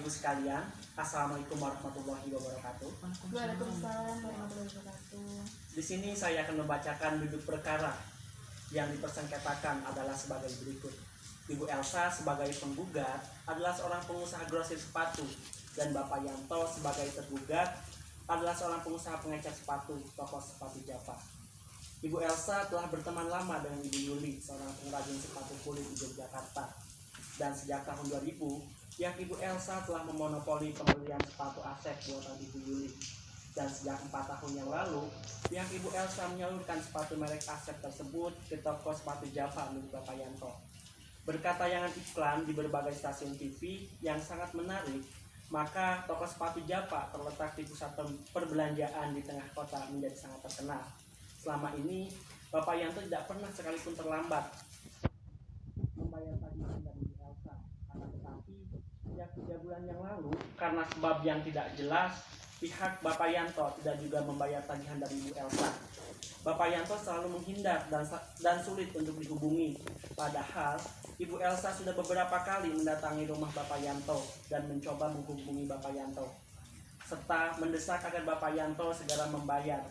Ibu sekalian, Assalamualaikum warahmatullahi wabarakatuh. Waalaikumsalam warahmatullahi wabarakatuh. Di sini saya akan membacakan duduk perkara yang dipersengketakan adalah sebagai berikut. Ibu Elsa sebagai penggugat adalah seorang pengusaha grosir sepatu dan Bapak Yanto sebagai tergugat adalah seorang pengusaha pengecer sepatu toko sepatu Java. Ibu Elsa telah berteman lama dengan Ibu Yuli, seorang pengrajin sepatu kulit di Yogyakarta. Dan sejak tahun 2000, pihak Ibu Elsa telah memonopoli pembelian sepatu Asep buatan Ibu Yuli. Dan sejak 4 tahun yang lalu, pihak Ibu Elsa menyalurkan sepatu merek Asep tersebut ke toko sepatu Java milik Bapak Yanto. Berkat tayangan iklan di berbagai stasiun TV yang sangat menarik, maka toko sepatu Java terletak di pusat perbelanjaan di tengah kota menjadi sangat terkenal. Selama ini, Bapak Yanto tidak pernah sekalipun terlambat membayar tagihan dari Ibu Elsa. Akan tetapi, sejak 3 bulan yang lalu, karena sebab yang tidak jelas, pihak Bapak Yanto tidak juga membayar tagihan dari Ibu Elsa. Bapak Yanto selalu menghindar dan sulit untuk dihubungi. Padahal, Ibu Elsa sudah beberapa kali mendatangi rumah Bapak Yanto dan mencoba menghubungi Bapak Yanto, serta mendesak agar Bapak Yanto segera membayar.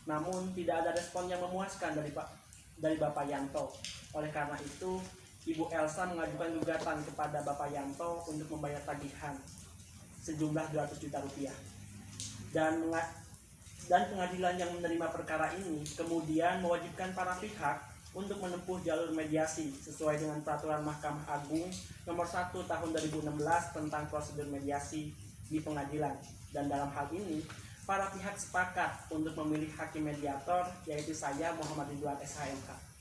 Namun, tidak ada respon yang memuaskan dari Bapak Yanto. Oleh karena itu, Ibu Elsa mengajukan gugatan kepada Bapak Yanto untuk membayar tagihan sejumlah 200 juta rupiah. Dan pengadilan yang menerima perkara ini kemudian mewajibkan para pihak untuk menempuh jalur mediasi sesuai dengan peraturan Mahkamah Agung nomor 1 tahun 2016 tentang prosedur mediasi di pengadilan. Dan dalam hal ini, para pihak sepakat untuk memilih hakim mediator, yaitu saya, Muhammad Ridwan SHMH.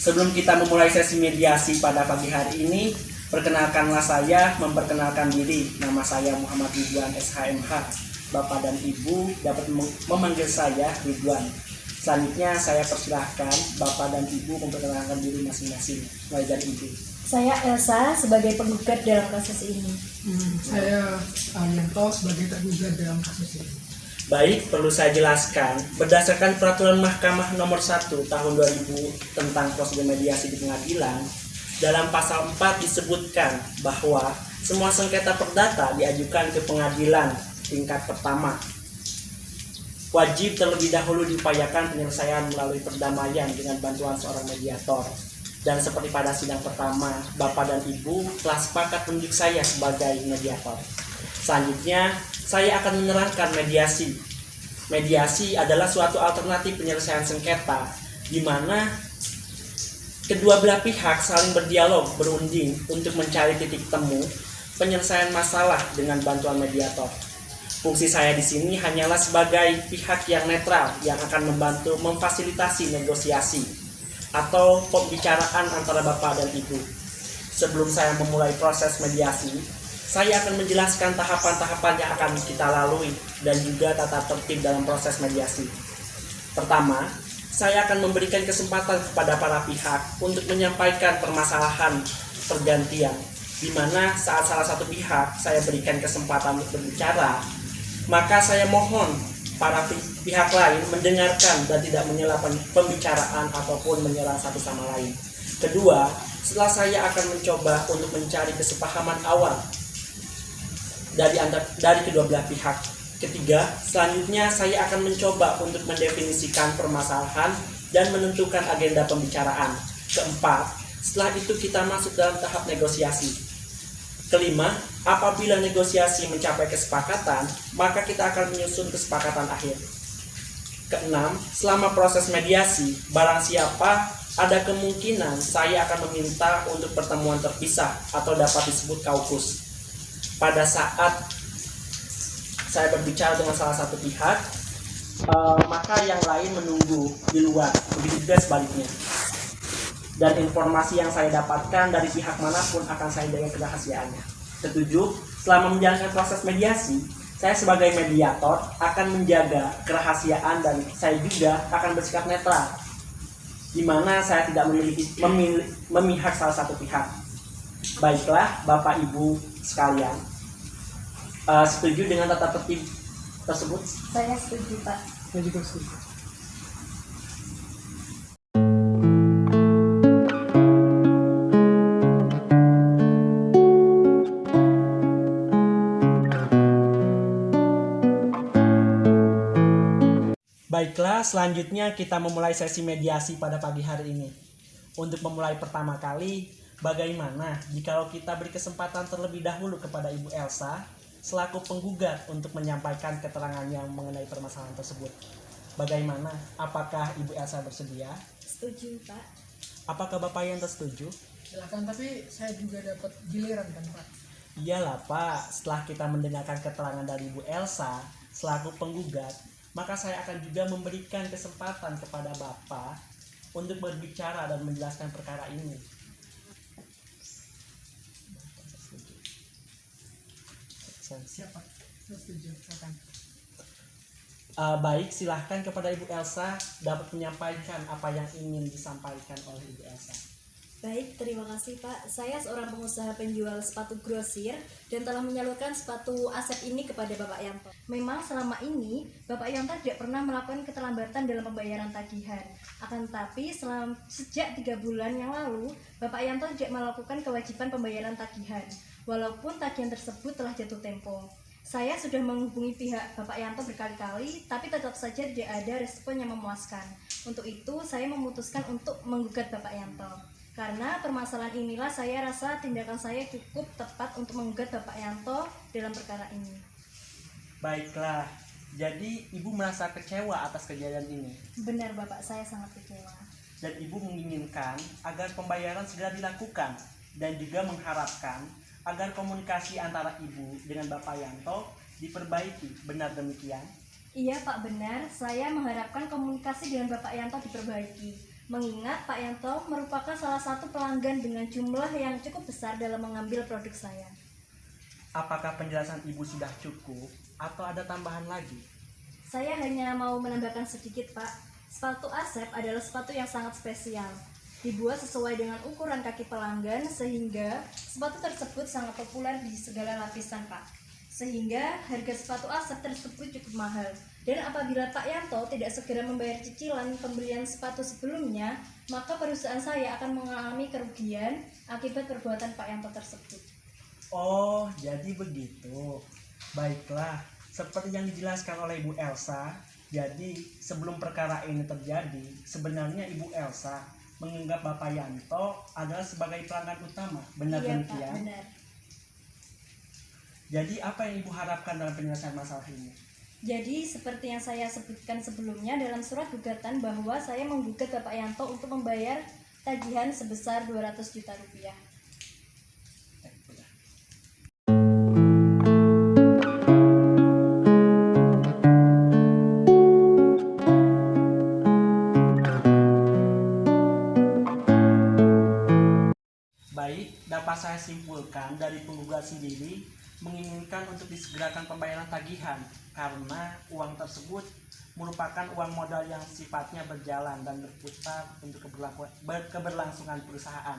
Sebelum kita memulai sesi mediasi pada pagi hari ini, perkenalkanlah saya memperkenalkan diri. Nama saya Muhammad Ridwan SHMH. Bapak dan Ibu dapat memanggil saya Ridwan. Selanjutnya saya persilahkan Bapak dan Ibu memperkenalkan diri masing-masing. Mulai dari Ibu. Saya Elsa sebagai penggugat dalam kasus ini. Saya Yanto sebagai tergugat dalam kasus ini. Baik, perlu saya jelaskan, berdasarkan peraturan Mahkamah nomor 1 tahun 2000 tentang prosedur mediasi di pengadilan, dalam pasal 4 disebutkan bahwa semua sengketa perdata diajukan ke pengadilan tingkat pertama. Wajib terlebih dahulu diupayakan penyelesaian melalui perdamaian dengan bantuan seorang mediator. Dan seperti pada sidang pertama, Bapak dan Ibu telah sepakat menunjuk saya sebagai mediator. Selanjutnya, saya akan menerangkan mediasi. Mediasi adalah suatu alternatif penyelesaian sengketa, di mana kedua belah pihak saling berdialog, berunding untuk mencari titik temu penyelesaian masalah dengan bantuan mediator. Fungsi saya di sini hanyalah sebagai pihak yang netral yang akan membantu memfasilitasi negosiasi atau pembicaraan antara Bapak dan Ibu. Sebelum saya memulai proses mediasi, saya akan menjelaskan tahapan-tahapan yang akan kita lalui dan juga tata tertib dalam proses mediasi. Pertama, saya akan memberikan kesempatan kepada para pihak untuk menyampaikan permasalahan pergantian, di mana saat salah satu pihak saya berikan kesempatan untuk berbicara, maka saya mohon para pihak lain mendengarkan dan tidak menyela pembicaraan ataupun menyerang satu sama lain. Kedua, setelah saya akan mencoba untuk mencari kesepahaman awal dari kedua belah pihak. Ketiga, selanjutnya saya akan mencoba untuk mendefinisikan permasalahan dan menentukan agenda pembicaraan. Keempat, setelah itu kita masuk dalam tahap negosiasi. Kelima, apabila negosiasi mencapai kesepakatan, maka kita akan menyusun kesepakatan akhir. Keenam, selama proses mediasi, barang siapa ada kemungkinan saya akan meminta untuk pertemuan terpisah atau dapat disebut kaukus. Pada saat saya berbicara dengan salah satu pihak, maka yang lain menunggu di luar, begitu juga sebaliknya. Dan informasi yang saya dapatkan dari pihak manapun akan saya jaga kerahasiaannya. Ketujuh, selama menjalankan proses mediasi, saya sebagai mediator akan menjaga kerahasiaan dan saya juga akan bersikap netral, di mana saya tidak memihak salah satu pihak. Baiklah, Bapak Ibu sekalian, setuju dengan tata tertib tersebut? Saya setuju, Pak. Saya juga setuju. Baiklah, selanjutnya kita memulai sesi mediasi pada pagi hari ini. Untuk memulai pertama kali, bagaimana jikalau kita beri kesempatan terlebih dahulu kepada Ibu Elsa selaku penggugat untuk menyampaikan keterangannya mengenai permasalahan tersebut. Bagaimana? Apakah Ibu Elsa bersedia? Setuju, Pak. Apakah Bapak yang setuju? Silakan, tapi saya juga dapat giliran kan Pak. Iyalah Pak, setelah kita mendengarkan keterangan dari Ibu Elsa selaku penggugat, maka saya akan juga memberikan kesempatan kepada Bapak untuk berbicara dan menjelaskan perkara ini. Siapa? Saya setuju. Silakan. Baik, silahkan kepada Ibu Elsa dapat menyampaikan apa yang ingin disampaikan oleh Ibu Elsa. Baik, terima kasih Pak. Saya seorang pengusaha penjual sepatu grosir dan telah menyalurkan sepatu Asep ini kepada Bapak Yanto. Memang selama ini Bapak Yanto tidak pernah melakukan keterlambatan dalam pembayaran tagihan. Akan tetapi sejak 3 bulan yang lalu Bapak Yanto tidak melakukan kewajiban pembayaran tagihan, walaupun tagihan tersebut telah jatuh tempo. Saya sudah menghubungi pihak Bapak Yanto berkali-kali, tapi tetap saja tidak ada respon yang memuaskan. Untuk itu, saya memutuskan untuk menggugat Bapak Yanto. Karena permasalahan inilah saya rasa tindakan saya cukup tepat untuk menggugat Bapak Yanto dalam perkara ini. Baiklah, jadi Ibu merasa kecewa atas kejadian ini. Benar Bapak, saya sangat kecewa. Dan Ibu menginginkan agar pembayaran segera dilakukan dan juga mengharapkan agar komunikasi antara Ibu dengan Bapak Yanto diperbaiki. Benar demikian? Iya Pak, benar. Saya mengharapkan komunikasi dengan Bapak Yanto diperbaiki. Mengingat Pak Yanto merupakan salah satu pelanggan dengan jumlah yang cukup besar dalam mengambil produk saya. Apakah penjelasan Ibu sudah cukup atau ada tambahan lagi? Saya hanya mau menambahkan sedikit Pak. Sepatu Asep adalah sepatu yang sangat spesial. Dibuat sesuai dengan ukuran kaki pelanggan sehingga sepatu tersebut sangat populer di segala lapisan Pak. Sehingga harga sepatu Asep tersebut cukup mahal. Dan apabila Pak Yanto tidak segera membayar cicilan pembelian sepatu sebelumnya, maka perusahaan saya akan mengalami kerugian akibat perbuatan Pak Yanto tersebut. Oh, jadi begitu. Baiklah, seperti yang dijelaskan oleh Ibu Elsa, jadi sebelum perkara ini terjadi, sebenarnya Ibu Elsa menganggap Bapak Yanto adalah sebagai pelanggan utama. Benar Iya, demikian? Pak, benar. Jadi apa yang Ibu harapkan dalam penyelesaian masalah ini? Jadi seperti yang saya sebutkan sebelumnya dalam surat gugatan bahwa saya menggugat Bapak Yanto untuk membayar tagihan sebesar 200 juta rupiah. Baik, dapat saya simpulkan dari penggugat sendiri menginginkan untuk disegerakan pembayaran tagihan karena uang tersebut merupakan uang modal yang sifatnya berjalan dan berputar untuk keberlangsungan perusahaan.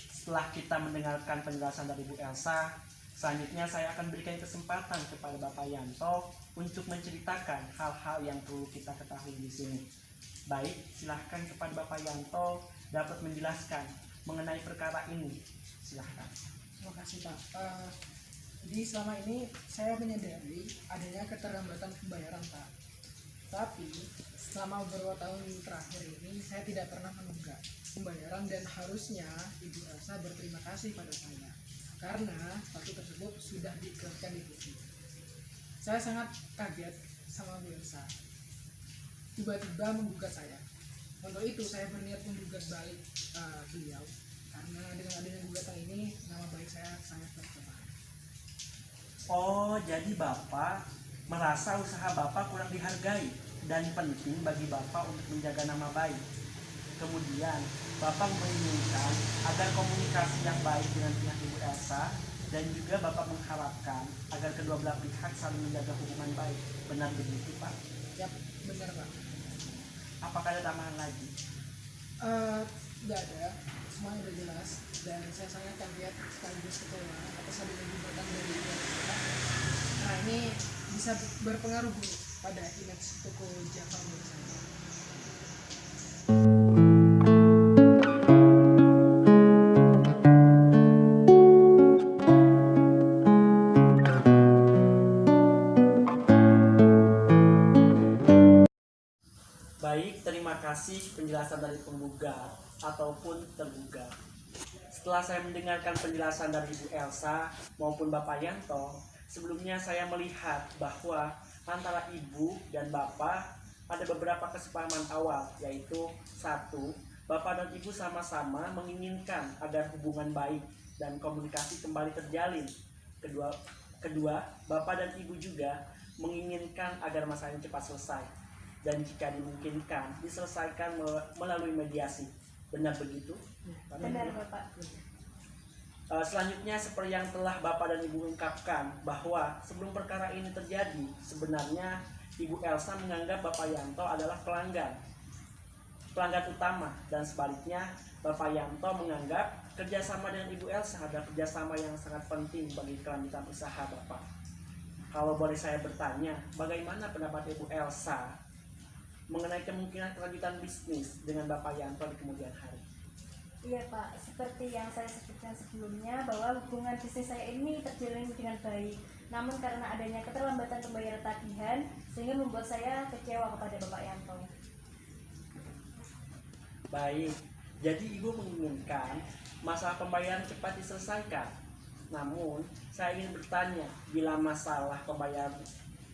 Setelah kita mendengarkan penjelasan dari Bu Elsa, selanjutnya saya akan berikan kesempatan kepada Bapak Yanto untuk menceritakan hal-hal yang perlu kita ketahui di sini. Baik, silahkan kepada Bapak Yanto dapat menjelaskan mengenai perkara ini. Silahkan. Terima kasih Pak. Jadi selama ini saya menyadari adanya keterlambatan pembayaran Pak. Tapi selama beberapa tahun terakhir ini saya tidak pernah menunggak pembayaran dan harusnya Ibu Elsa berterima kasih pada saya karena sepatu tersebut sudah diiklankan di TV. Saya sangat kaget sama Bu Elsa. Tiba-tiba menggugat saya. Untuk itu saya berniat menggugat balik beliau karena dengan adanya gugatan ini nama baik saya sangat tercemar. Oh, jadi Bapak merasa usaha Bapak kurang dihargai dan penting bagi Bapak untuk menjaga nama baik. Kemudian, Bapak menginginkan agar komunikasi yang baik dengan pihak Ibu Elsa dan juga Bapak mengharapkan agar kedua belah pihak saling menjaga hubungan baik. Benar begitu, Pak? Yap, benar Pak. Apakah ada tambahan lagi? Tidak ada, semuanya udah jelas dan saya sangat kaget sekaligus kecewa atas adanya gugatan dari Ibu Elsa. Nah ini bisa berpengaruh Bu pada image toko Java menurut saya. Baik, terima kasih penjelasan dari penggugat ataupun tergugat. Setelah saya mendengarkan penjelasan dari Ibu Elsa maupun Bapak Yanto, sebelumnya saya melihat bahwa antara Ibu dan Bapak ada beberapa kesepahaman awal, yaitu satu, Bapak dan Ibu sama-sama menginginkan agar hubungan baik dan komunikasi kembali terjalin. Kedua, Bapak dan Ibu juga menginginkan agar masalah ini cepat selesai. Dan jika dimungkinkan diselesaikan melalui mediasi. Benar begitu? Benar Bapak. Selanjutnya seperti yang telah Bapak dan Ibu ungkapkan bahwa sebelum perkara ini terjadi sebenarnya Ibu Elsa menganggap Bapak Yanto adalah pelanggan utama, dan sebaliknya Bapak Yanto menganggap kerjasama dengan Ibu Elsa adalah kerjasama yang sangat penting bagi kelanjutan usaha Bapak. Kalau boleh saya bertanya, bagaimana pendapat Ibu Elsa mengenai kemungkinan kelanjutan bisnis dengan Bapak Yanto di kemudian hari? Iya Pak, seperti yang saya sebutkan sebelumnya bahwa hubungan bisnis saya ini terjalin dengan baik. Namun karena adanya keterlambatan pembayaran tagihan sehingga membuat saya kecewa kepada Bapak Yanto. Baik, jadi Ibu menginginkan masalah pembayaran cepat diselesaikan. Namun, saya ingin bertanya, bila masalah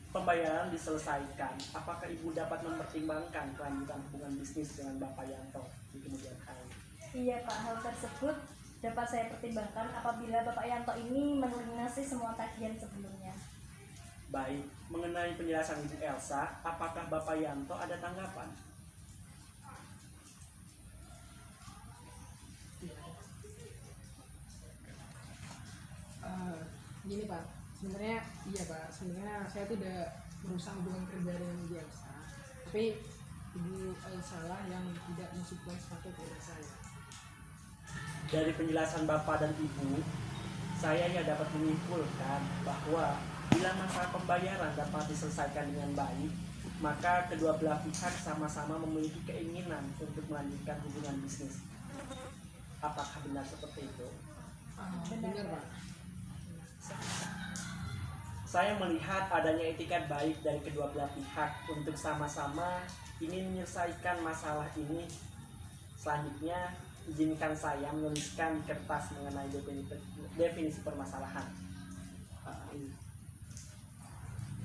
pembayaran diselesaikan, apakah Ibu dapat mempertimbangkan kelanjutan hubungan bisnis dengan Bapak Yanto di kemudian hari? Iya Pak, hal tersebut dapat saya pertimbangkan apabila Bapak Yanto ini melunasi semua tagihan sebelumnya. Baik, mengenai penjelasan Ibu Elsa, apakah Bapak Yanto ada tanggapan? Gini Pak, sebenarnya iya Pak, sebenarnya saya tuh udah berusaha hubungan kerja dengan Ibu Elsa, tapi Ibu Elsa lah yang tidak mensupport sepatu kepada saya. Dari penjelasan Bapak dan Ibu, saya ya dapat menyimpulkan bahwa bila masalah pembayaran dapat diselesaikan dengan baik, maka kedua belah pihak sama-sama memiliki keinginan untuk melanjutkan hubungan bisnis. Apakah benar seperti itu? Benar Pak. Saya melihat adanya etikat baik dari kedua belah pihak untuk sama-sama ingin menyelesaikan masalah ini. Selanjutnya, izinkan saya menuliskan di kertas mengenai definisi permasalahan.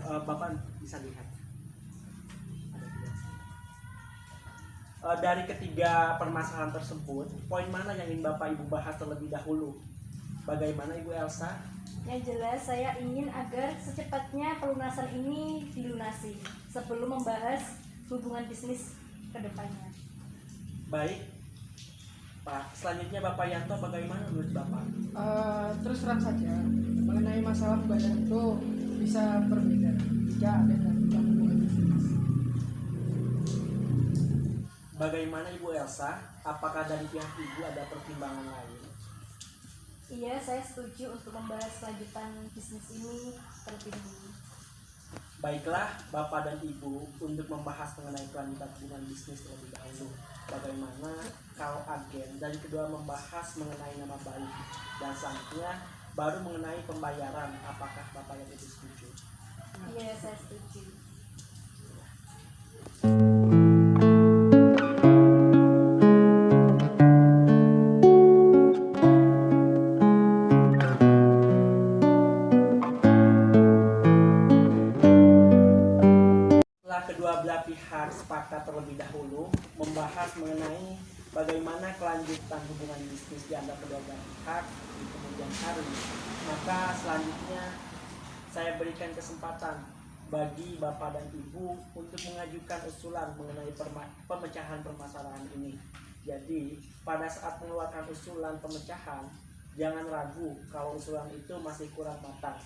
Bapak bisa lihat. Dari ketiga permasalahan tersebut, poin mana yang ingin Bapak Ibu bahas terlebih dahulu? Bagaimana Ibu Elsa? Yang jelas saya ingin agar secepatnya pelunasan ini dilunasi sebelum membahas hubungan bisnis ke depannya. Baik, Pak. Selanjutnya Bapak Yanto, bagaimana menurut Bapak? Terus terang saja, mengenai masalah pembayaran itu bisa berbeda jika ada dalam hubungan bisnis. Bagaimana Ibu Elsa? Apakah dari pihak Ibu ada pertimbangan lain? Iya, saya setuju untuk membahas kelanjutan bisnis ini terlebih dahulu. Baiklah, Bapak dan Ibu, untuk membahas mengenai kelanjutan hubungan bisnis terlebih dahulu. Bagaimana kalau agen dari kedua membahas mengenai nama baik, dan selanjutnya baru mengenai pembayaran. Apakah Bapak yang Ibu setuju? Iya, saya setuju. Kedua belah pihak sepakat terlebih dahulu membahas mengenai bagaimana kelanjutan hubungan bisnis di antara kedua belah pihak di kemudian hari. Maka selanjutnya saya berikan kesempatan bagi Bapak dan Ibu untuk mengajukan usulan mengenai pemecahan permasalahan ini. Jadi pada saat mengeluarkan usulan pemecahan, jangan ragu kalau usulan itu masih kurang matang.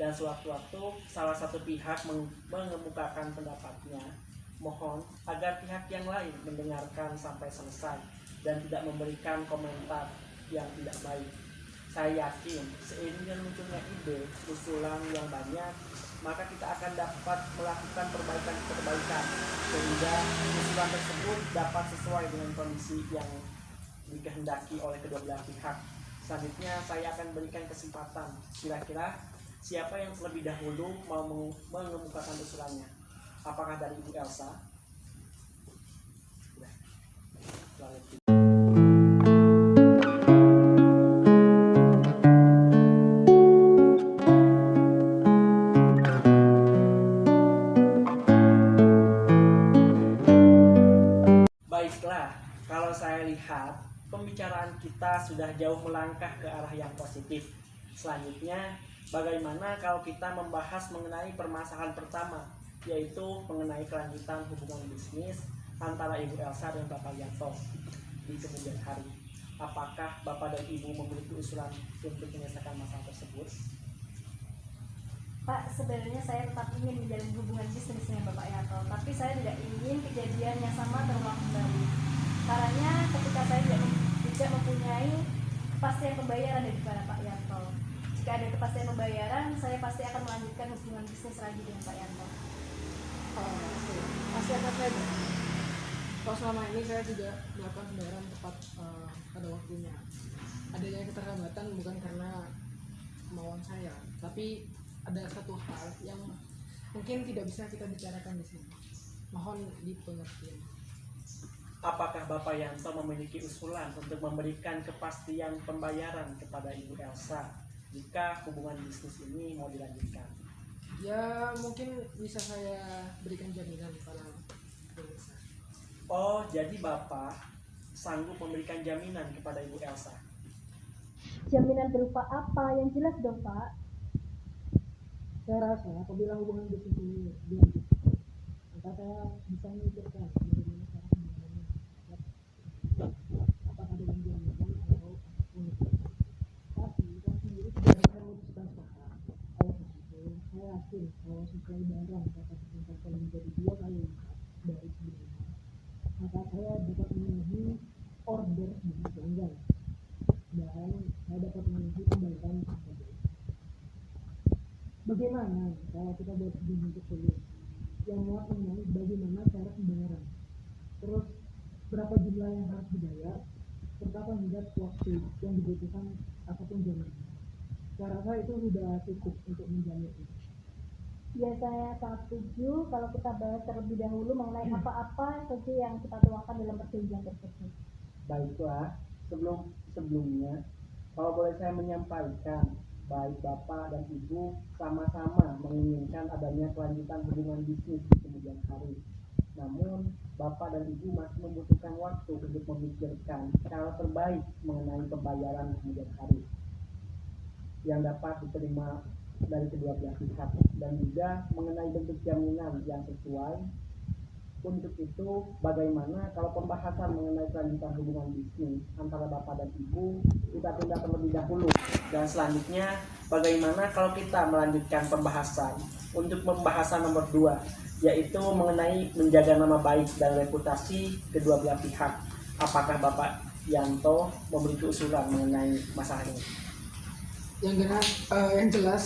Dan sewaktu-waktu salah satu pihak mengemukakan pendapatnya, mohon agar pihak yang lain mendengarkan sampai selesai dan tidak memberikan komentar yang tidak baik. Saya yakin seiring dengan munculnya ide, usulan yang banyak, maka kita akan dapat melakukan perbaikan-perbaikan sehingga usulan tersebut dapat sesuai dengan kondisi yang dikehendaki oleh kedua belah pihak. Selanjutnya saya akan berikan kesempatan, kira-kira siapa yang terlebih dahulu mau mengemukakan usulannya? Apakah dari Ibu Elsa? Baiklah, kalau saya lihat pembicaraan kita sudah jauh melangkah ke arah yang positif. Selanjutnya, bagaimana kalau kita membahas mengenai permasalahan pertama, yaitu mengenai kelanjutan hubungan bisnis antara Ibu Elsa dan Bapak Yanto di kemudian hari. Apakah Bapak dan Ibu memiliki usulan untuk menyelesaikan masalah tersebut? Pak, sebenarnya saya tetap ingin menjalin hubungan bisnis dengan Bapak Yanto, tapi saya tidak ingin kejadian yang sama terulang kembali. Karena ketika saya tidak mempunyai kepastian pembayaran dari Pak Yanto. Jika ada kepastian pembayaran, saya pasti akan melanjutkan hubungan bisnis lagi dengan Pak Yanto. Pasti akan saya bantu. Kalau selama ini saya tidak melakukan pembayaran tepat pada waktunya. Adanya keterlambatan bukan karena kemauan saya, tapi ada satu hal yang mungkin tidak bisa kita bicarakan di sini. Mohon dipengertian. Apakah Bapak Yanto memiliki usulan untuk memberikan kepastian pembayaran kepada Ibu Elsa jika hubungan bisnis ini mau dilanjutkan? Ya mungkin bisa saya berikan jaminan kepada pemirsa. Oh, jadi Bapak sanggup memberikan jaminan kepada Ibu Elsa? Jaminan berupa apa? Yang jelas dong, Pak. Saya rasa apabila hubungan bisnis ini dilanjutkan, maka saya bisa memikirkan bagaimana cara pembayarannya. Apakah dengan jaminan atau apapun itu. Tapi saya sendiri tidak bisa memutuskan sekarang. Oleh karena itu, saya yakin kalau suplai barang dapat ditingkatkan menjadi 2 kali lipat dari sebelumnya, maka saya dapat memenuhi order dengan pelanggan dan saya dapat memenuhi pembayaran tersebut. Bagaimana kalau kita buat sebuah bentuk sulit yang muat mengenai bagaimana cara pembayaran, terus berapa jumlah yang harus dibayar, serta tenggat waktu yang dibutuhkan ataupun jaminan. Saya rasa itu sudah cukup untuk menjamin itu. Ya, saya sangat setuju kalau kita bahas terlebih dahulu mengenai apa-apa saja yang kita tuangkan dalam perjanjian tersebut. Baiklah, sebelumnya, kalau boleh saya menyampaikan, baik Bapak dan Ibu sama-sama menginginkan adanya kelanjutan hubungan bisnis di kemudian hari. Namun, Bapak dan Ibu masih membutuhkan waktu untuk memikirkan cara terbaik mengenai pembayaran kemudian hari yang dapat diterima dari kedua belah pihak, dan juga mengenai bentuk jaminan yang sesuai. Untuk itu, bagaimana kalau pembahasan mengenai kelanjutan hubungan bisnis antara Bapak dan Ibu kita tunda terlebih dahulu, dan selanjutnya bagaimana kalau kita melanjutkan pembahasan untuk pembahasan nomor 2, yaitu mengenai menjaga nama baik dan reputasi kedua belah pihak. Apakah Bapak Yanto memiliki usulan mengenai masalah ini? Yang jelas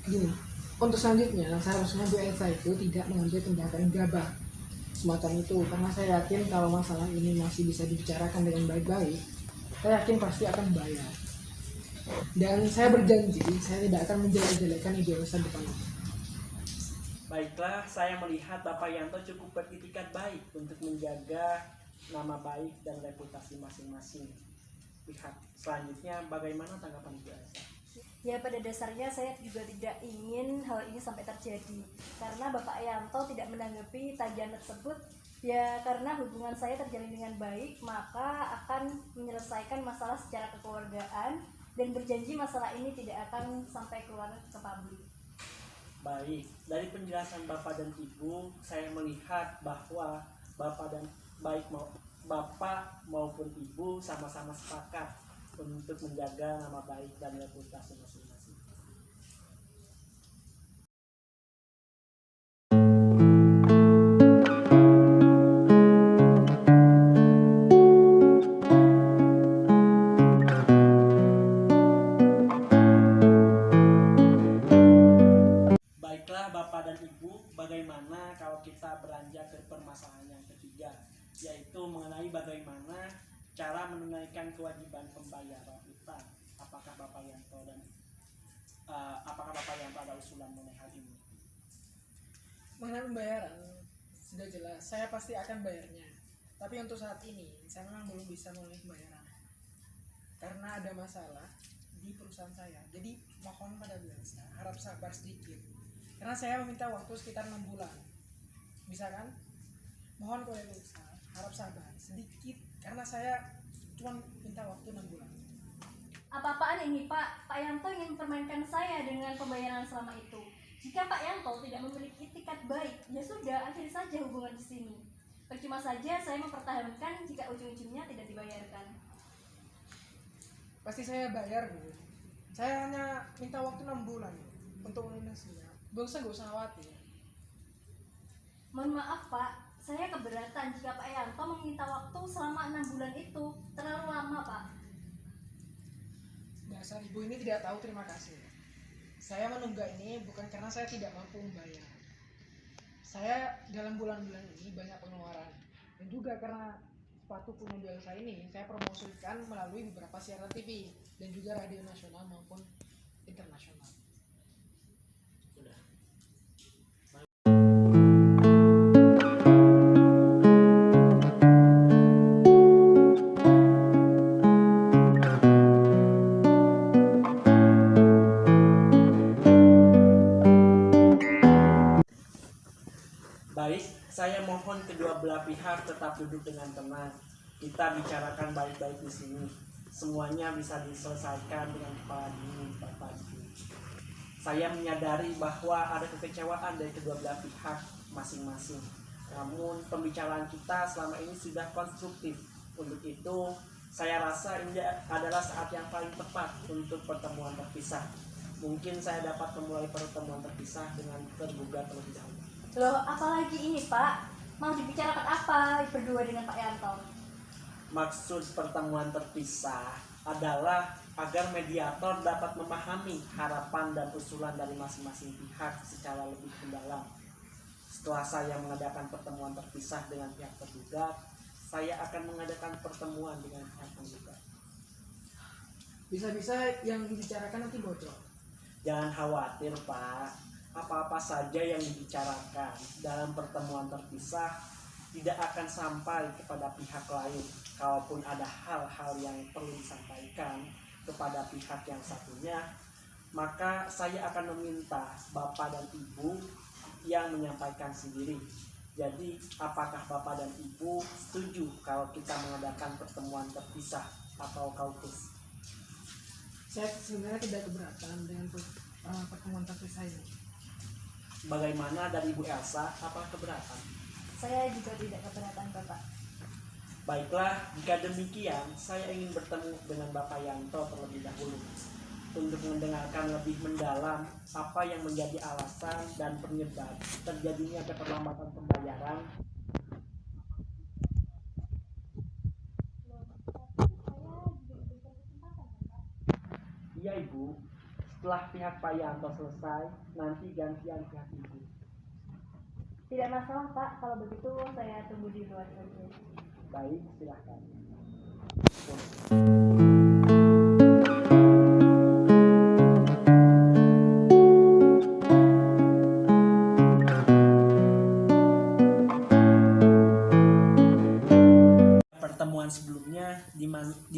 gini, untuk selanjutnya seharusnya Bu Elsa itu tidak mengambil tindakan gabah semacam itu, karena saya yakin kalau masalah ini masih bisa dibicarakan dengan baik-baik, saya yakin pasti akan bayar. Dan saya berjanji saya tidak akan menjelek-jelekan Ibu Elsa depan. Baiklah, saya melihat Bapak Yanto cukup beritikat baik untuk menjaga nama baik dan reputasi masing-masing pihak. Selanjutnya, bagaimana tanggapan Ibu Elsa? Ya, pada dasarnya saya juga tidak ingin hal ini sampai terjadi, karena Bapak Yanto tidak menanggapi tagihan tersebut. Ya, karena hubungan saya terjalin dengan baik, maka akan menyelesaikan masalah secara kekeluargaan dan berjanji masalah ini tidak akan sampai keluar ke publik. Baik, dari penjelasan Bapak dan Ibu, saya melihat bahwa Bapak maupun Ibu sama-sama sepakat untuk menjaga nama baik dan reputasi masing-masing. Baiklah mengenai bagaimana cara menunaikan kewajiban pembayaran utang. Apakah Bapak Yanto ada usulan mengenai hal ini? Mengenai pembayaran, sudah jelas saya pasti akan bayarnya. Tapi untuk saat ini saya memang belum bisa memenuhi pembayaran karena ada masalah di perusahaan saya. Jadi mohon pada Bu Elsa, harap sabar sedikit. Karena saya meminta waktu sekitar 6 bulan. Bisa kan? Mohon kepada Bu Elsa, harap sabar sedikit karena saya cuma minta waktu 6 bulan. Apa-apaan ini Pak? Pak Yanto ingin mempermainkan saya dengan pembayaran selama itu. Jika Pak Yanto tidak memiliki itikat baik, ya sudah, akhiri saja hubungan di sini. Percuma saja saya mempertahankan jika ujung-ujungnya tidak dibayarkan. Pasti saya bayar, Bu. Saya hanya minta waktu 6 bulan untuk melunasinya. Gak usah khawatir. Mohon maaf Pak, saya keberatan jika Pak Yanto meminta waktu selama 6 bulan itu. Terlalu lama Pak. Dasar ibu ini tidak tahu terima kasih. Saya menunggak ini bukan karena saya tidak mampu membayar. Saya dalam bulan-bulan ini banyak pengeluaran. Dan juga karena sepatu punya Bu Elsa ini, saya promosikan melalui beberapa siaran TV dan juga radio nasional maupun internasional. Sudah. Baik, saya mohon kedua belah pihak tetap duduk dengan tenang. Kita bicarakan baik-baik di sini. Semuanya bisa diselesaikan dengan kepala dingin, Bapak Ibu. Saya menyadari bahwa ada kekecewaan dari kedua belah pihak masing-masing. Namun pembicaraan kita selama ini sudah konstruktif. Untuk itu, saya rasa ini adalah saat yang paling tepat untuk pertemuan terpisah. Mungkin saya dapat memulai pertemuan terpisah dengan tergugat terlebih dahulu. Loh, apalagi ini Pak? Mau dibicarakan apa berdua dengan Pak Yanto? Maksud pertemuan terpisah adalah agar mediator dapat memahami harapan dan usulan dari masing-masing pihak secara lebih mendalam. Setelah saya mengadakan pertemuan terpisah dengan pihak tergugat, saya akan mengadakan pertemuan dengan pihak tergugat. Bisa-bisa yang dibicarakan nanti bocor. Jangan khawatir, Pak. Apa-apa saja yang dibicarakan dalam pertemuan terpisah tidak akan sampai kepada pihak lain. Kalaupun ada hal-hal yang perlu disampaikan kepada pihak yang satunya, maka saya akan meminta Bapak dan Ibu yang menyampaikan sendiri. Jadi, apakah Bapak dan Ibu setuju kalau kita mengadakan pertemuan terpisah atau kaukus? Saya sebenarnya tidak keberatan dengan pertemuan terpisah ini. Bagaimana dari Ibu Elsa? Apa keberatan? Saya juga tidak keberatan Bapak. Baiklah, jika demikian, saya ingin bertemu dengan Bapak Yanto terlebih dahulu untuk mendengarkan lebih mendalam apa yang menjadi alasan dan penyebab terjadinya keterlambatan pembayaran. Iya Ibu, setelah pihak Pak Yanto selesai, nanti gantian pihak Ibu. Tidak masalah Pak, kalau begitu saya tunggu di luar saja. Baik, silahkan. Pertemuan sebelumnya di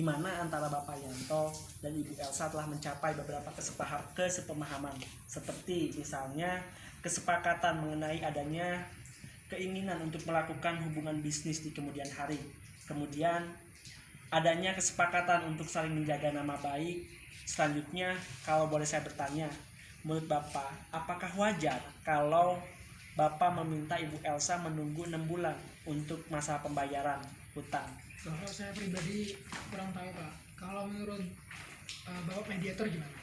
mana antara Bapak Yanto dan Ibu Elsa telah mencapai beberapa kesepemahaman, seperti misalnya kesepakatan mengenai adanya keinginan untuk melakukan hubungan bisnis di kemudian hari. Kemudian adanya kesepakatan untuk saling menjaga nama baik. Selanjutnya, kalau boleh saya bertanya, menurut Bapak, apakah wajar kalau Bapak meminta Ibu Elsa menunggu 6 bulan untuk masa pembayaran hutang? Kalau saya pribadi kurang tahu Pak. Kalau menurut Bapak mediator gimana?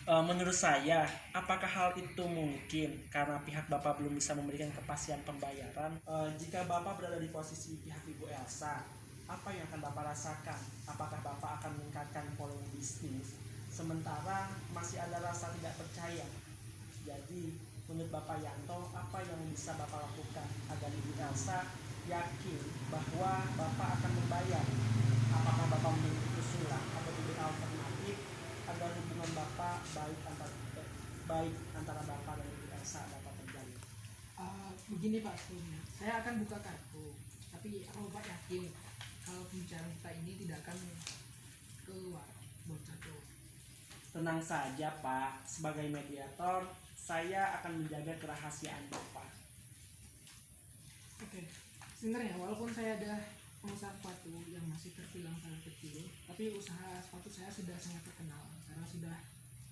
Menurut saya, apakah hal itu mungkin karena pihak Bapak belum bisa memberikan kepastian pembayaran? Jika Bapak berada di posisi pihak Ibu Elsa, apa yang akan Bapak rasakan? Apakah Bapak akan meningkatkan volume bisnis sementara masih ada rasa tidak percaya? Jadi, menurut Bapak Yanto, apa yang bisa Bapak lakukan agar Ibu Elsa yakin bahwa Bapak akan membayar. Apakah Bapak memiliki usulan atau ide alternatif agar hubungan Bapak baik antara Bapak dan Ibu Elsa dapat terjalin? Begini Pak, sebelumnya saya akan buka kartu, tapi aku Bapak yakin kalau pembicaraan kita ini tidak akan keluar bocor tuh. Tenang saja Pak, sebagai mediator saya akan menjaga kerahasiaan Bapak. Oke, sebenarnya walaupun saya ada pengusaha sepatu yang masih terbilang sangat kecil, tapi usaha sepatu saya sudah sangat terkenal karena sudah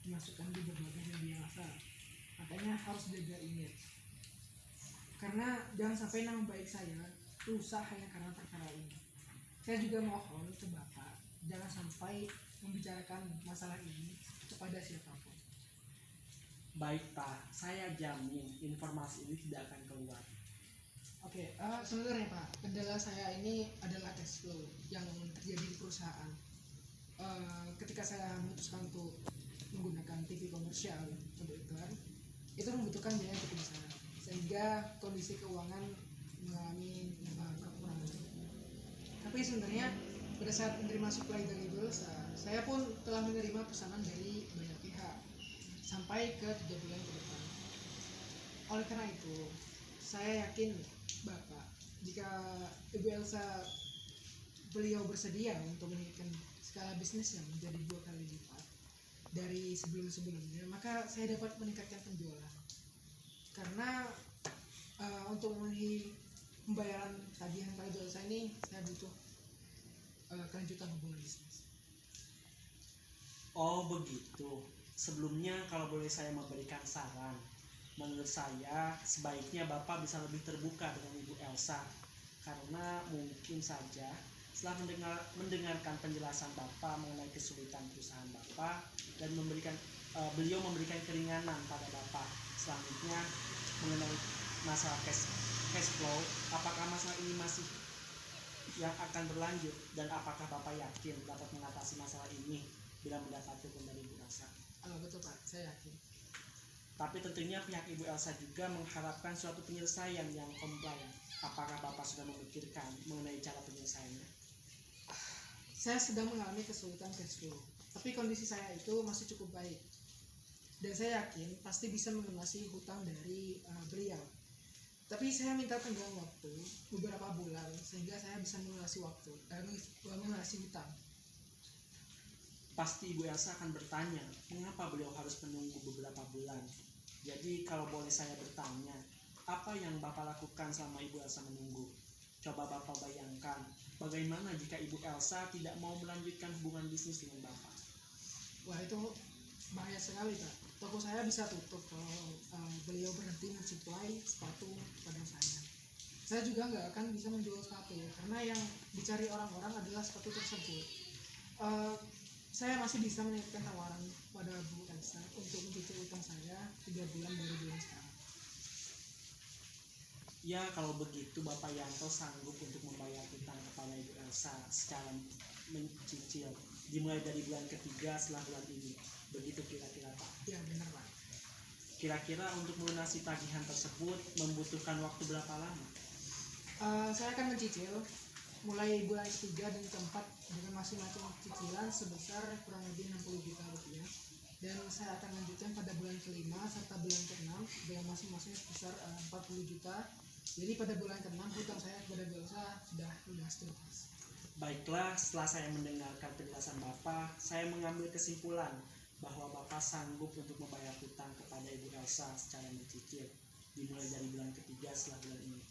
dimasukkan di berbagai media massa. Makanya harus jaga image. Karena jangan sampai nama baik saya rusak hanya karena perkara ini. Saya juga mohon ke Bapak jangan sampai membicarakan masalah ini kepada siapapun. Baik Pak, saya jamin informasi ini tidak akan keluar. Oke, sebenarnya Pak, kendala saya ini adalah cash flow yang terjadi di perusahaan. Ketika saya memutuskan untuk menggunakan TV komersial untuk iklan, itu membutuhkan biaya yang cukup besar, sehingga kondisi keuangan mengalami kekurangan. Tapi sebenarnya pada saat menerima supply dari Ibu Elsa, saya pun telah menerima pesanan dari banyak pihak sampai ke 3 bulan ke depan. Oleh karena itu, saya yakin Bapak, jika Ibu Elsa beliau bersedia untuk meningkatkan skala bisnis yang menjadi 2 kali lipat dari sebelum-sebelumnya, maka saya dapat meningkatkan penjualan. Karena untuk memenuhi pembayaran tagihan pada Ibu Elsa ini, saya butuh kelanjutan hubungan bisnis. Oh begitu. Sebelumnya kalau boleh saya memberikan saran, menurut saya sebaiknya Bapak bisa lebih terbuka dengan Ibu Elsa, karena mungkin saja setelah mendengarkan penjelasan Bapak mengenai kesulitan perusahaan Bapak dan beliau memberikan keringanan pada Bapak. Selanjutnya mengenai masalah cash flow, apakah masalah ini masih yang akan berlanjut dan apakah Bapak yakin dapat mengatasi masalah ini bila mendapat dukungan dari Ibu Elsa? Betul Pak, saya yakin. Tapi tentunya pihak Ibu Elsa juga mengharapkan suatu penyelesaian yang komplain. Apakah Bapak sudah memikirkan mengenai cara penyelesaiannya? Saya sedang mengalami kesulitan cash flow, tapi kondisi saya itu masih cukup baik. Dan saya yakin pasti bisa melunasi hutang dari beliau. Tapi saya minta tenggang waktu beberapa bulan sehingga saya bisa melunasi hutang. Pasti Ibu Elsa akan bertanya, mengapa beliau harus menunggu beberapa bulan? Jadi kalau boleh saya bertanya, apa yang Bapak lakukan selama Ibu Elsa menunggu? Coba Bapak bayangkan, bagaimana jika Ibu Elsa tidak mau melanjutkan hubungan bisnis dengan Bapak? Wah, itu bahaya sekali Pak. Toko saya bisa tutup kalau beliau berhenti mensuplai sepatu pada saya. Saya juga nggak akan bisa menjual sepatu karena yang dicari orang-orang adalah sepatu tersebut. Saya masih bisa menaikkan tawaran pada Bu Elsa untuk mencicil utang saya 3 bulan dari bulan sekarang. Ya kalau begitu Bapak Yanto sanggup untuk membayar hutang kepada Ibu Elsa secara mencicil dimulai dari bulan ketiga setelah bulan ini. Begitu kira-kira Pak? Ya benar Pak. Kira-kira untuk melunasi tagihan tersebut membutuhkan waktu berapa lama? Saya akan mencicil mulai bulan ketiga dan keempat dengan masing-masing cicilan sebesar kurang lebih 60 juta rupiah, dan saya akan lanjutkan pada bulan kelima serta bulan keenam dengan masing-masing sebesar 40 juta. Jadi pada bulan keenam hutang saya kepada Bu Elsa sudah lunas tuntas. Baiklah, setelah saya mendengarkan penjelasan Bapak, saya mengambil kesimpulan bahwa Bapak sanggup untuk membayar hutang kepada Ibu Elsa secara mencicil dimulai dari bulan ketiga setelah bulan ini.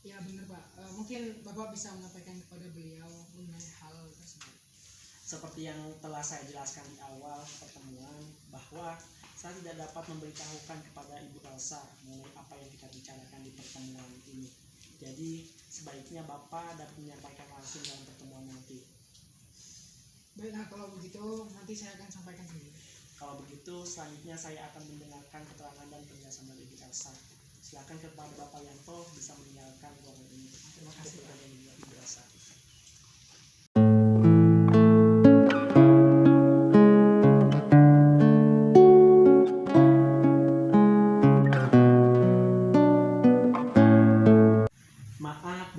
Ya benar Pak, mungkin Bapak bisa menyampaikan kepada beliau mengenai hal tersebut. Seperti yang telah saya jelaskan di awal pertemuan, bahwa saya tidak dapat memberitahukan kepada Ibu Elsa mengenai apa yang kita bicarakan di pertemuan ini. Jadi sebaiknya Bapak dapat menyampaikan langsung dalam pertemuan nanti. Baiklah, kalau begitu nanti saya akan sampaikan sendiri. Kalau begitu selanjutnya saya akan mendengarkan keterangan dan penjelasan dari Ibu Elsa. Silakan kepada Bapak Yanto bisa meninggalkan ruangan ini. Terima kasih Pak. Ibu Elsa. Maaf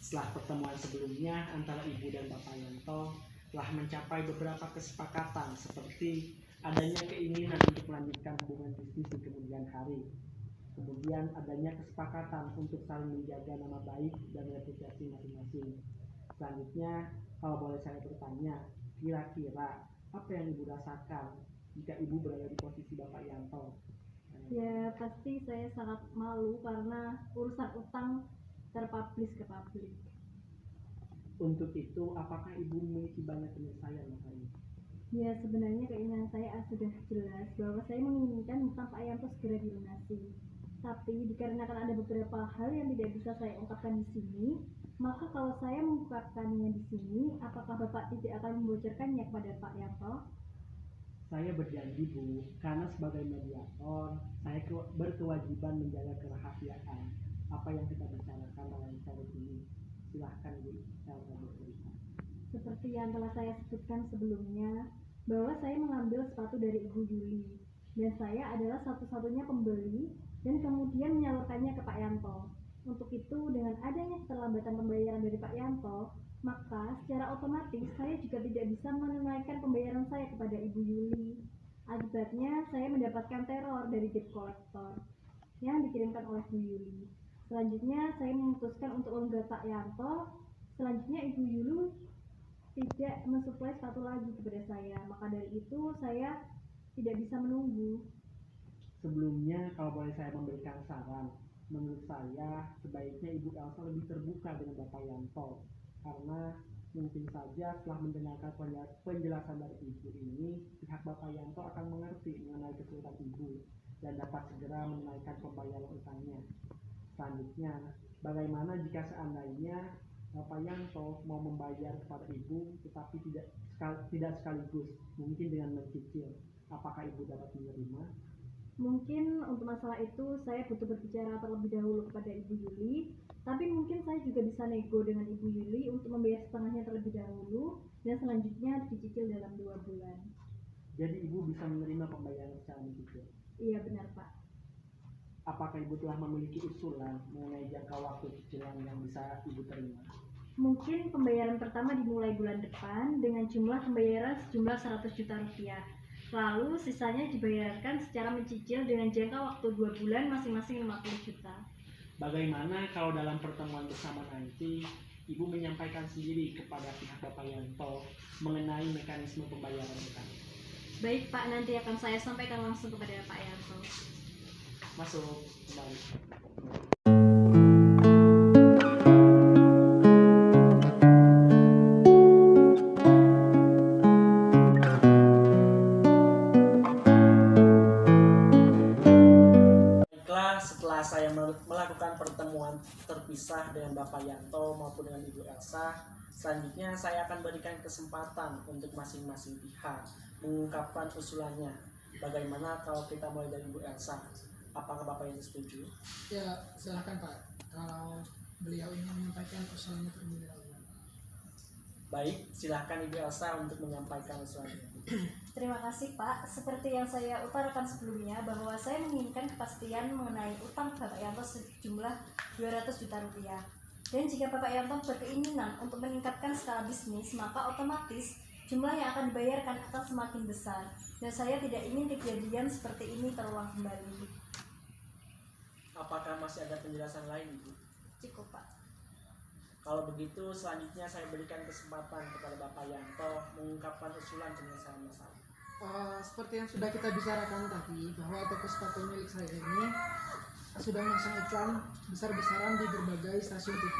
Setelah pertemuan sebelumnya antara Ibu dan Bapak Yanto telah mencapai beberapa kesepakatan seperti adanya keinginan untuk melanjutkan hubungan bisnis di kemudian hari. Kemudian adanya kesepakatan untuk saling menjaga nama baik dan reputasi masing-masing. Selanjutnya, kalau boleh saya bertanya, kira-kira apa yang Ibu rasakan jika Ibu berada di posisi Bapak Yanto? Ya pasti saya sangat malu karena urusan utang terpublish ke publik. Untuk itu, apakah Ibu memiliki banyak penyelesaian makanya? Ya sebenarnya keinginan saya sudah jelas bahwa saya menginginkan utang Pak Yanto segera dilunasi. Tapi dikarenakan ada beberapa hal yang tidak bisa saya ungkapkan di sini, maka kalau saya mengungkapkannya di sini, apakah Bapak tidak akan membocorkannya kepada Pak Yanto? Saya berjanji, Bu, karena sebagai mediator, saya berkewajiban menjaga kerahasiaan apa yang kita bicarakan dalam forum ini. Silahkan, Bu, Elsa bercerita. Seperti yang telah saya sebutkan sebelumnya, bahwa saya mengambil sepatu dari Ibu Yuli, dan saya adalah satu-satunya pembeli, dan kemudian menyalurkannya ke Pak Yanto. Untuk itu, dengan adanya keterlambatan pembayaran dari Pak Yanto, maka secara otomatis saya juga tidak bisa menunaikan pembayaran saya kepada Ibu Yuli. Akibatnya, saya mendapatkan teror dari debt collector yang dikirimkan oleh Bu Yuli. Selanjutnya, saya memutuskan untuk menggugat Pak Yanto. Selanjutnya, Ibu Yuli tidak mensuplai sepatu lagi kepada saya. Maka dari itu, saya tidak bisa menunggu. Sebelumnya, kalau boleh saya memberikan saran, menurut saya sebaiknya Ibu Elsa lebih terbuka dengan Bapak Yanto, karena mungkin saja setelah mendengarkan penjelasan dari Ibu ini, pihak Bapak Yanto akan mengerti mengenai kesulitan Ibu dan dapat segera menunaikan pembayaran utangnya. Selanjutnya, bagaimana jika seandainya Bapak Yanto mau membayar kepada Ibu tetapi tidak sekaligus, mungkin dengan mencicil, apakah Ibu dapat menerima? Mungkin untuk masalah itu saya butuh berbicara terlebih dahulu kepada Ibu Yuli, tapi mungkin saya juga bisa nego dengan Ibu Yuli untuk membayar setengahnya terlebih dahulu dan selanjutnya dicicil dalam 2 bulan. Jadi Ibu bisa menerima pembayaran secara mencicil? Iya benar Pak. Apakah Ibu telah memiliki usulan mengenai jangka waktu cicilan yang bisa Ibu terima? Mungkin pembayaran pertama dimulai bulan depan dengan jumlah pembayaran sejumlah 100 juta rupiah. Lalu sisanya dibayarkan secara mencicil dengan jangka waktu 2 bulan masing-masing 50 juta. Bagaimana kalau dalam pertemuan bersama nanti Ibu menyampaikan sendiri kepada pihak Bapak Yanto mengenai mekanisme pembayaran utang? Baik Pak, nanti akan saya sampaikan langsung kepada Pak Yanto. Masuk kembali. Setelah saya melakukan pertemuan terpisah dengan Bapak Yanto maupun dengan Ibu Elsa, selanjutnya saya akan berikan kesempatan untuk masing-masing pihak mengungkapkan usulannya. Bagaimana kalau kita mulai dari Ibu Elsa? Apakah Bapak Yanto setuju? Ya, silakan Pak. Kalau beliau ingin menyampaikan usulnya terlebih dahulu. Baik, silahkan Ibu Elsa untuk menyampaikan usulannya. Terima kasih Pak. Seperti yang saya utarakan sebelumnya bahwa saya menginginkan kepastian mengenai utang Bapak Yanto sejumlah 200 juta rupiah. Dan jika Bapak Yanto berkeinginan untuk meningkatkan skala bisnis, maka otomatis jumlah yang akan dibayarkan akan semakin besar. Dan saya tidak ingin kejadian seperti ini terulang kembali. Apakah masih ada penjelasan lain, Ibu? Cukup Pak. Kalau begitu, selanjutnya saya berikan kesempatan kepada Bapak Yanto mengungkapkan usulan penyelesaian masalah. Seperti yang sudah kita bicarakan tadi, bahwa toko sepatu milik saya ini sudah memasang iklan besar-besaran di berbagai stasiun TV.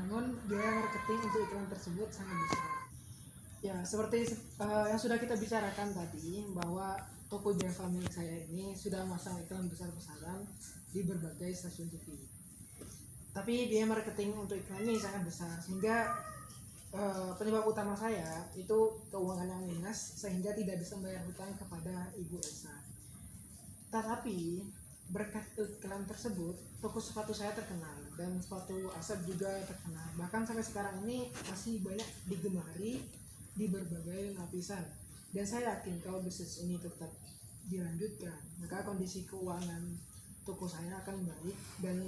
Namun biaya marketing untuk iklan tersebut sangat besar. Ya, seperti yang sudah kita bicarakan tadi, bahwa toko Java milik saya ini sudah memasang iklan besar-besaran di berbagai stasiun TV. Tapi biaya marketing untuk iklan ini sangat besar, sehingga penyebab utama saya itu keuangan yang minus, sehingga tidak bisa membayar hutang kepada Ibu Elsa. Tetapi berkat iklan tersebut, toko sepatu saya terkenal dan sepatu Asep juga terkenal. Bahkan sampai sekarang ini masih banyak digemari di berbagai lapisan. Dan saya yakin kalau bisnis ini tetap dilanjutkan, maka kondisi keuangan toko saya akan baik dan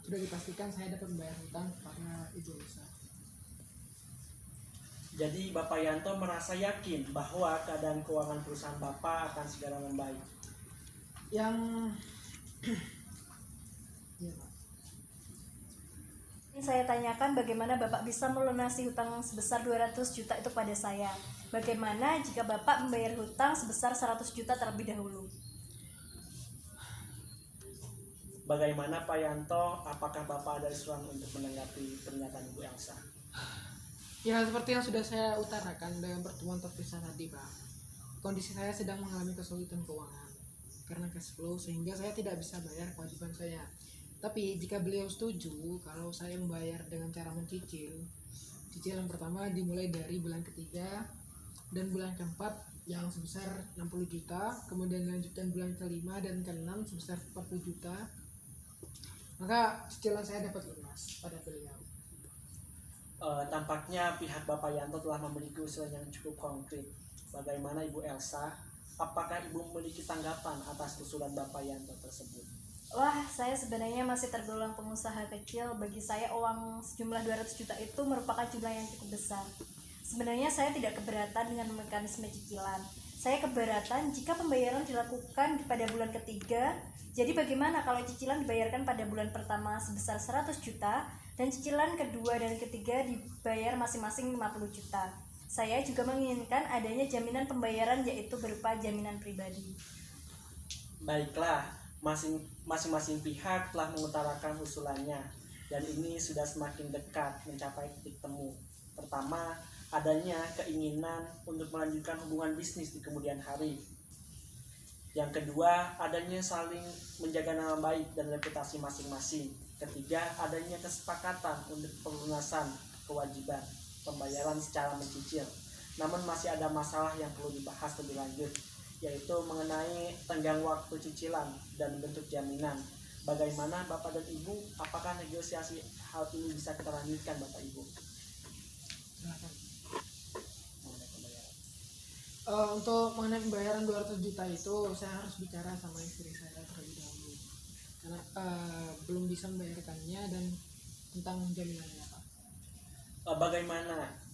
sudah dipastikan saya dapat membayar hutang kepada Ibu Elsa. Jadi Bapak Yanto merasa yakin bahwa keadaan keuangan perusahaan Bapak akan segera membaik. Yang ya, Pak. Ini saya tanyakan bagaimana Bapak bisa melunasi hutang sebesar 200 juta itu pada saya. Bagaimana jika Bapak membayar hutang sebesar 100 juta terlebih dahulu? Bagaimana Pak Yanto, apakah Bapak ada usulan untuk menanggapi pernyataan Ibu Elsa? Ya, seperti yang sudah saya utarakan dalam pertemuan terpisah tadi, Pak. Kondisi saya sedang mengalami kesulitan keuangan karena cash flow, sehingga saya tidak bisa bayar kewajiban saya. Tapi jika beliau setuju kalau saya membayar dengan cara mencicil, cicilan pertama dimulai dari bulan ketiga dan bulan keempat yang sebesar 60 juta, kemudian dilanjutkan bulan kelima dan keenam sebesar 40 juta, maka cicilan saya dapat lunas pada beliau. Tampaknya pihak Bapak Yanto telah memiliki usulan yang cukup konkret. Bagaimana Ibu Elsa? Apakah Ibu memiliki tanggapan atas usulan Bapak Yanto tersebut? Wah, saya sebenarnya masih tergolong pengusaha kecil. Bagi saya uang sejumlah 200 juta itu merupakan jumlah yang cukup besar. Sebenarnya saya tidak keberatan dengan mekanisme cicilan. Saya keberatan jika pembayaran dilakukan pada bulan ketiga. Jadi bagaimana kalau cicilan dibayarkan pada bulan pertama sebesar 100 juta dan cicilan kedua dan ketiga dibayar masing-masing 50 juta. Saya juga menginginkan adanya jaminan pembayaran, yaitu berupa jaminan pribadi. Baiklah, masing-masing pihak telah mengutarakan usulannya dan ini sudah semakin dekat mencapai titik temu. Pertama, adanya keinginan untuk melanjutkan hubungan bisnis di kemudian hari. Yang kedua, adanya saling menjaga nama baik dan reputasi masing-masing. Ketiga, adanya kesepakatan untuk pelunasan kewajiban pembayaran secara mencicil. Namun masih ada masalah yang perlu dibahas lebih lanjut, yaitu mengenai tenggang waktu cicilan dan bentuk jaminan. Bagaimana Bapak dan Ibu, apakah negosiasi hal ini bisa kita lanjutkan Bapak Ibu? Silakan. Untuk mengenai pembayaran 200 juta itu saya harus bicara sama istri saya terlebih dahulu karena belum bisa membayarkannya dan tentang jaminannya, Pak.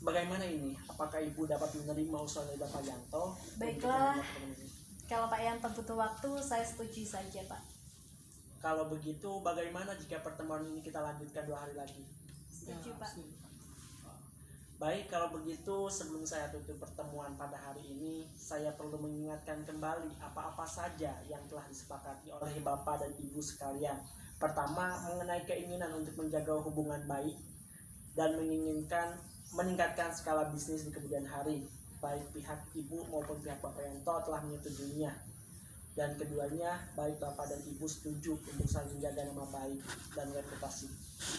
Bagaimana ini? Apakah Ibu dapat menerima usulan dari Bapak Yanto? Baiklah, kalau Pak Yanto butuh waktu, saya setuju saja, Pak. Kalau begitu, bagaimana jika pertemuan ini kita lanjutkan 2 hari lagi? Setuju, Pak. Baik, kalau begitu sebelum saya tutup pertemuan pada hari ini, saya perlu mengingatkan kembali apa-apa saja yang telah disepakati oleh Bapak dan Ibu sekalian. Pertama, mengenai keinginan untuk menjaga hubungan baik dan meningkatkan skala bisnis di kemudian hari. Baik pihak Ibu maupun pihak Bapak Yanto telah menyetujuinya. Dan keduanya, baik Bapak dan Ibu setuju untuk saling menjaga nama baik dan reputasi.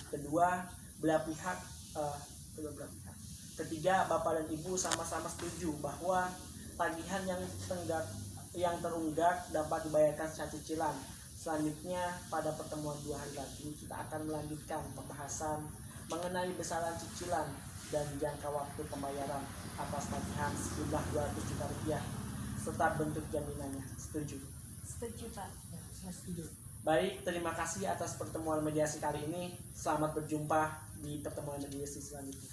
Kedua belah pihak. Ketiga, Bapak dan Ibu sama-sama setuju bahwa tagihan yang terunggak dapat dibayarkan secara cicilan. Selanjutnya, pada pertemuan 2 hari lagi, kita akan melanjutkan pembahasan mengenai besaran cicilan dan jangka waktu pembayaran atas tagihan sejumlah 200 juta rupiah serta bentuk jaminannya. Setuju? Setuju, Pak. Ya, saya setuju. Baik, terima kasih atas pertemuan mediasi kali ini. Selamat berjumpa di pertemuan mediasi selanjutnya.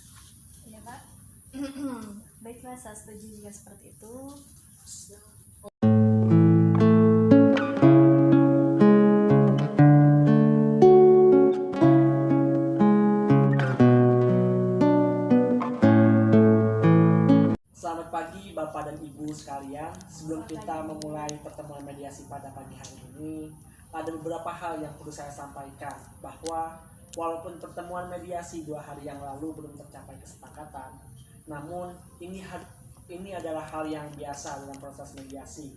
Iya, Pak. Baiklah, saya setuju jika seperti itu. Selamat pagi Bapak dan Ibu sekalian. Sebelum kita memulai pertemuan mediasi pada pagi hari ini, ada beberapa hal yang perlu saya sampaikan, bahwa walaupun pertemuan mediasi 2 hari yang lalu belum tercapai kesepakatan, namun ini adalah hal yang biasa dalam proses mediasi.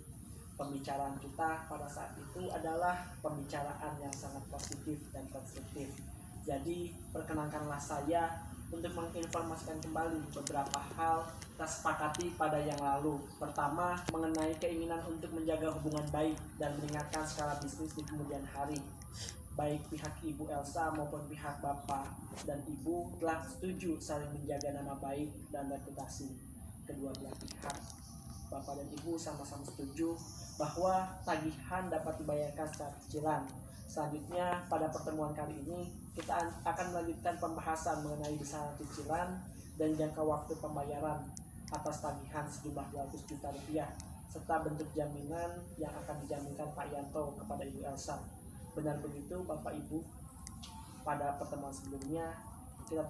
Pembicaraan kita pada saat itu adalah pembicaraan yang sangat positif dan konstruktif. Jadi perkenankanlah saya untuk menginformasikan kembali beberapa hal kita sepakati pada yang lalu. Pertama, mengenai keinginan untuk menjaga hubungan baik dan meningkatkan skala bisnis di kemudian hari. Baik pihak Ibu Elsa maupun pihak Bapak dan Ibu telah setuju saling menjaga nama baik dan reputasi kedua belah pihak. Bapak dan Ibu sama-sama setuju bahwa tagihan dapat dibayarkan secara cicilan. Selanjutnya, pada pertemuan kali ini kita akan melanjutkan pembahasan mengenai besaran cicilan dan jangka waktu pembayaran atas tagihan sejumlah 200 juta rupiah serta bentuk jaminan yang akan dijaminkan Pak Yanto kepada Ibu Elsa. Benar begitu Bapak Ibu? Pada pertemuan sebelumnya kita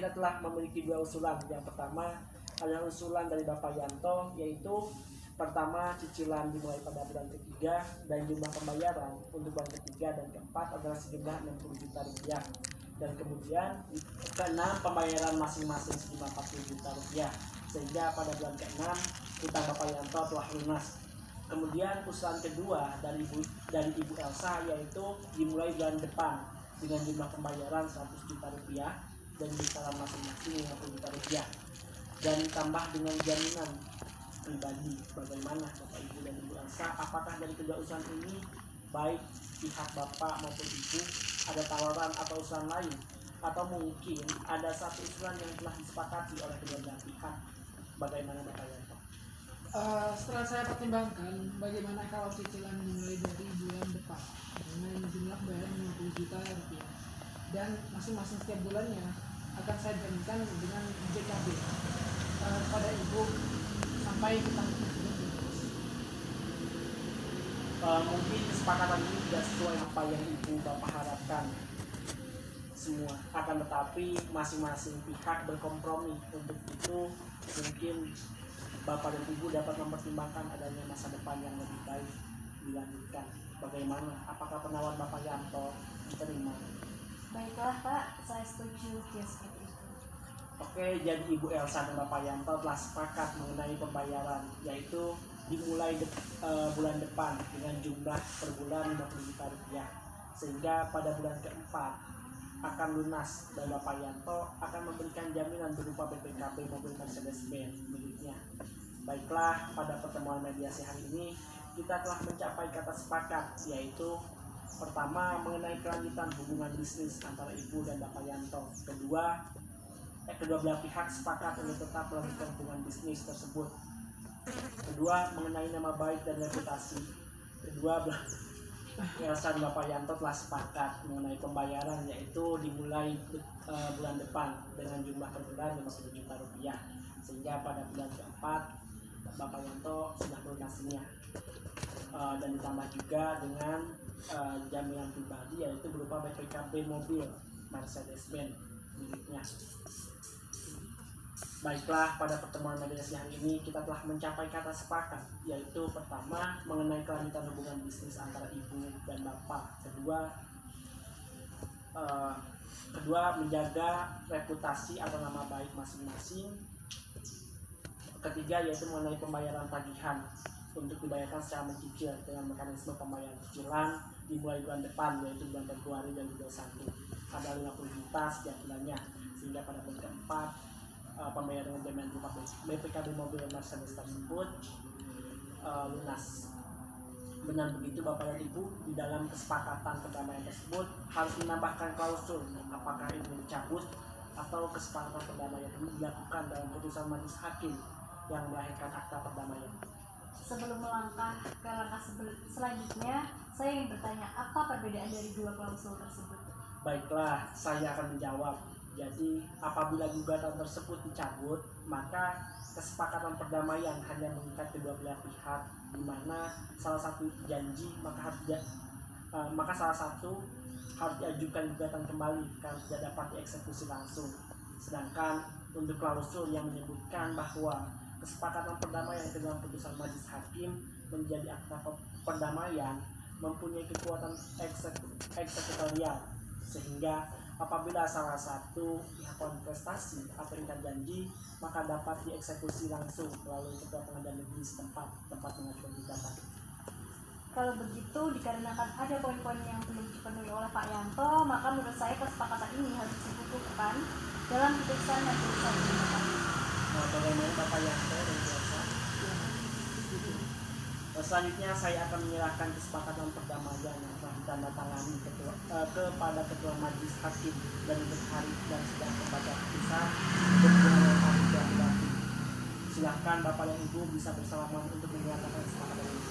telah memiliki 2 usulan. Yang pertama adalah usulan dari Bapak Yanto, yaitu pertama, cicilan dimulai pada bulan ketiga dan jumlah pembayaran untuk bulan ketiga dan keempat adalah sejumlah 60 juta rupiah. Dan kemudian keenam, pembayaran masing-masing sejumlah 40 juta rupiah. Sehingga pada bulan keenam utang Bapak Yanto telah lunas. Kemudian usulan kedua dari Ibu Elsa, yaitu dimulai bulan depan dengan jumlah pembayaran 100 juta rupiah dan besaran masing-masing 50 juta rupiah. Dan ditambah dengan jaminan pribadi. Bagaimana Bapak Ibu dan Ibu Elsa, apakah dari kedua usulan ini baik pihak Bapak maupun Ibu ada tawaran atau usulan lain, atau mungkin ada satu usulan yang telah disepakati oleh kedua belah pihak? Bagaimana Bapak Yanto? Setelah saya pertimbangkan, bagaimana kalau cicilan dimulai dari bulan depan dengan jumlah bayaran 50 juta rupiah, dan masing-masing setiap bulannya akan saya jaminkan dengan JKB pada Ibu sampai utang tersebut lunas. Mungkin kesepakatan ini tidak sesuai apa yang Ibu Bapak harapkan semua, akan tetapi masing-masing pihak berkompromi. Untuk itu mungkin Bapak dan Ibu dapat mempertimbangkan adanya masa depan yang lebih baik dilanjutkan. Bagaimana? Apakah penawaran Bapak Yanto diterima? Baiklah Pak, saya setuju jika seperti itu. Oke, jadi Ibu Elsa dan Bapak Yanto telah sepakat mengenai pembayaran, yaitu dimulai bulan depan dengan jumlah per bulan 50 juta rupiah, sehingga pada bulan keempat akan lunas dan Bapak Yanto akan memberikan jaminan berupa BPKB mobil Mercedes-Benz miliknya. Baiklah, pada pertemuan mediasi hari ini kita telah mencapai kata sepakat, yaitu pertama mengenai kelanjutan hubungan bisnis antara Ibu dan Bapak Yanto. Kedua belah pihak sepakat untuk tetap melanjutkan hubungan bisnis tersebut. Kedua, mengenai nama baik dan reputasi. Kedua belah Elsa dan Bapak Yanto telah sepakat mengenai pembayaran, yaitu dimulai bulan depan dengan jumlah per bulan 50 juta rupiah, sehingga pada bulan keempat Bapak Yanto sudah melunasinya. Dan ditambah juga dengan jaminan pribadi, yaitu berupa BPKB mobil Mercedes-Benz miliknya. Baiklah, pada pertemuan mediasi hari ini kita telah mencapai kata sepakat, yaitu pertama mengenai kelanjutan hubungan bisnis antara Ibu dan Bapak. Kedua menjaga reputasi atau nama baik masing-masing. Ketiga yaitu mengenai pembayaran tagihan untuk dibayarkan secara mencicil dengan mekanisme pembayaran cicilan dimulai bulan depan, yaitu bulan Februari 2021. Ada 50 juta setiap bulannya, sehingga pada bulan keempat pembayaran dengan jaminan berupa BPKB mobil Mercedes tersebut lunas. Benar begitu Bapak dan Ibu, di dalam kesepakatan perdamaian tersebut harus menambahkan klausul apakah ini dicabut atau kesepakatan perdamaian ini dilakukan dalam putusan majelis hakim yang melahirkan akta perdamaian. Sebelum melangkah ke langkah selanjutnya, saya ingin bertanya, apa perbedaan dari dua klausul tersebut? Baiklah, saya akan menjawab. Jadi, apabila gugatan tersebut dicabut, maka kesepakatan perdamaian hanya mengikat kedua belah pihak, di mana salah satu janji maka salah satu harus diajukan gugatan kembali karena tidak dapat dieksekusi langsung. Sedangkan untuk klausul yang menyebutkan bahwa kesepakatan perdamaian ke dalam putusan majelis hakim menjadi akta perdamaian mempunyai kekuatan eksekutorial, sehingga apabila salah satu pihak kontestasi atau ingkar janji, maka dapat dieksekusi langsung melalui ketua pengadilan negeri setempat tempat mengajukan gugatan. Kalau begitu, dikarenakan ada poin-poin yang belum dipenuhi oleh Pak Yanto, maka menurut saya kesepakatan ini harus dibukukan dalam putusan majelis hakim. Bagaimana Bapak Yanto dan Biasa? Selanjutnya saya akan menyerahkan kesepakatan perdamaian yang telah ditandatangani kepada ketua majelis hakim dan untuk hari dan sedang membaca putusan berhubungan hari dan berarti. Silakan Bapak dan Ibu bisa bersalaman untuk menyatakan kesepakatan ini.